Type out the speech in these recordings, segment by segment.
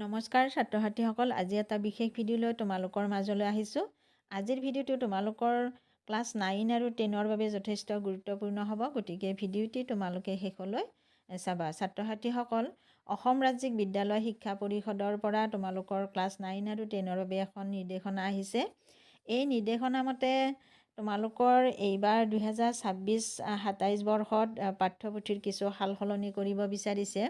নমস্কাৰ ছাত্ৰ ছাত্ৰীসকল, আজি এটা বিশেষ ভিডিঅ' লৈ তোমালোকৰ মাজলৈ আহিছোঁ। আজিৰ ভিডিঅ'টো তোমালোকৰ ক্লাছ 9 আৰু 10ৰ বাবে যথেষ্ট গুৰুত্বপূৰ্ণ হ'ব, গতিকে ভিডিঅ'টি তোমালোকে শেষলৈ চাবা। ছাত্ৰ ছাত্ৰীসকল, অসম ৰাজ্যিক বিদ্যালয় শিক্ষা পৰিষদৰ পৰা তোমালোকৰ ক্লাছ 9 আৰু 10ৰ বাবে এখন নিৰ্দেশনা আহিছে। এই নিৰ্দেশনা মতে তোমালোকৰ এইবাৰ 2026-27 বৰ্ষত পাঠ্যপুথিৰ কিছু সাল সলনি কৰিব বিচাৰিছে।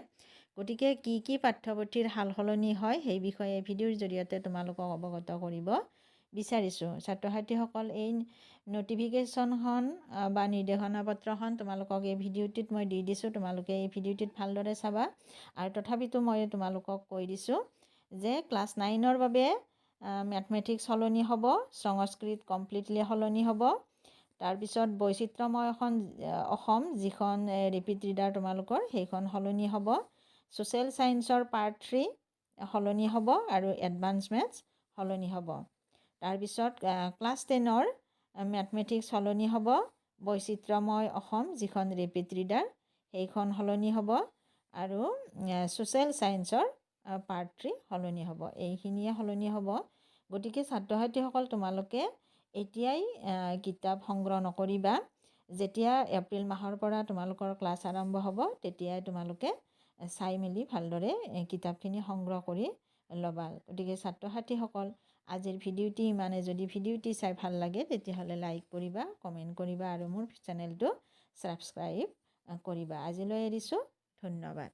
গতিকে কি পাঠ্যপুথিৰ সাল সলনি হয় সেই বিষয়ে ভিডিঅ'ৰ জৰিয়তে তোমালোকক অৱগত কৰিব বিচাৰিছোঁ। ছাত্ৰ ছাত্ৰীসকল, এই ন'টিফিকেশ্যনখন বা নিৰ্দেশনা পত্ৰখন তোমালোকক এই ভিডিঅ'টিত মই দি দিছোঁ। তোমালোকে এই ভিডিঅ'টিত ভালদৰে চাবা। আৰু তথাপিতো মই তোমালোকক কৈ দিছোঁ যে ক্লাছ 9ৰ বাবে মেথমেটিক্স সলনি হ'ব, সংস্কৃত কমপ্লিটলি সলনি হ'ব। তাৰপিছত বৈচিত্ৰ্যময় অসম যিখন ৰিপিট ৰিডাৰ তোমালোকৰ সেইখন সলনি হ'ব। ছ'চিয়েল ছায়েন্সৰ পাৰ্ট 3 সলনি হ'ব আৰু এডভান্স মেথছ সলনি হ'ব। তাৰপিছত ক্লাছ 10ৰ মেথমেটিক্স সলনি হ'ব, বৈচিত্ৰ্যময় অসম যিখন ৰিপিট ৰিডাৰ সেইখন সলনি হ'ব আৰু ছ'চিয়েল ছায়েন্সৰ পাৰ্ট 3 সলনি হ'ব। এইখিনিয়ে সলনি হ'ব। গতিকে ছাত্ৰ ছাত্ৰীসকল, তোমালোকে এতিয়াই কিতাপ সংগ্ৰহ নকৰিবা। যেতিয়া এপ্ৰিল মাহৰ পৰা তোমালোকৰ ক্লাছ আৰম্ভ হ'ব, তেতিয়াই তোমালোকে চাই মেলি ভালদৰে কিতাপখিনি সংগ্ৰহ কৰি ল'বা। গতিকে ছাত্ৰ ছাত্ৰীসকল, আজিৰ ভিডিঅ'টি ইমানে। যদি ভিডিঅ'টি চাই ভাল লাগে তেতিয়াহ'লে লাইক কৰিবা, কমেণ্ট কৰিবা আৰু মোৰ চেনেলটো ছাবস্ক্ৰাইব কৰিবা। আজিলৈ এৰিছোঁ। ধন্যবাদ।